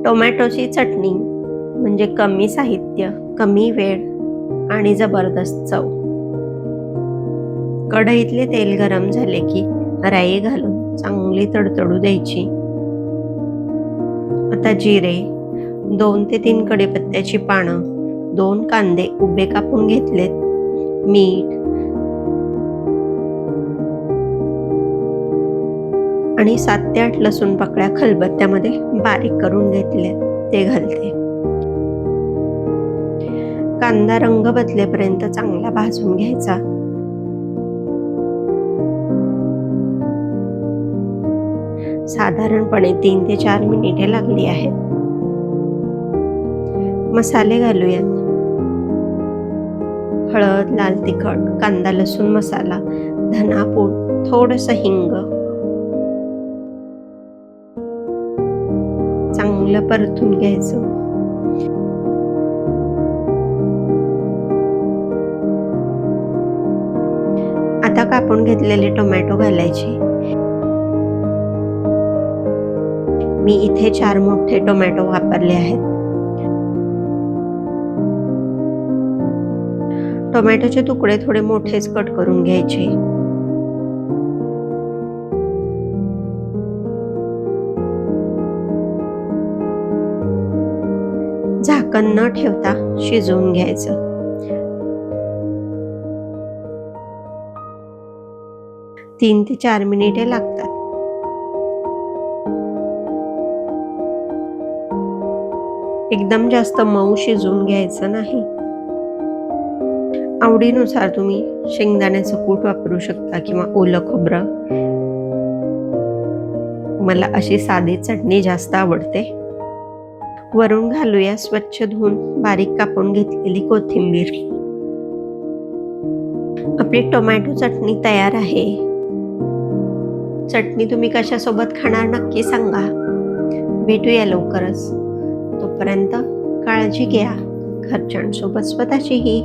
टोमॅटोची चटणी म्हणजे कमी साहित्य, कमी वेळ आणि जबरदस्त चव. कढईतले तेल गरम झाले की राई घालून चांगली तडतडू द्यायची. आता जिरे, 2 ते 3 कढीपत्त्याची पानं, 2 कांदे उभे कापून घेतलेत, मीठ आणि 7 ते 8 लसूण पाकळ्या खलबत्त्यामध्ये बारीक करून घेतले ते घालते. कांदा रंग बदलेपर्यंत चांगला भाजून घ्यायचा. साधारणपणे 3 ते 4 मिनिटे लागली आहेत. मसाले घालूयात. हळद, लाल तिखट, कांदा लसूण मसाला, धनापूड, थोडंसं हिंग. चांगलं परतून घ्यायचं. आता कापून घेतलेले टोमॅटो घालायचे. मी इथे 4 मोठे टोमॅटो वापरले आहेत. टोमॅटोचे तुकडे थोडे मोठेच कट करून घ्यायचे. झाकण न ठेवता शिजवून घ्यायचं. तीन ते 4 मिनिटे लागतात. एकदम जास्त मऊ शिजवून घ्यायचं नाही. आवडीनुसार तुम्ही शेंगदाण्याचं कूट वापरू शकता किंवा ओलं खोबरं. मला अशी साधी चटणी जास्त आवडते. वरून घालूया स्वच्छ धुवून बारीक कापून घेतलेली कोथिंबीर. आपली टोमॅटो चटणी तयार आहे. चटणी तुम्ही कशासोबत खाणार नक्की सांगा. भेटूया लवकरच. तोपर्यंत काळजी घ्या, घरच्यांसोबत स्वतःचीही.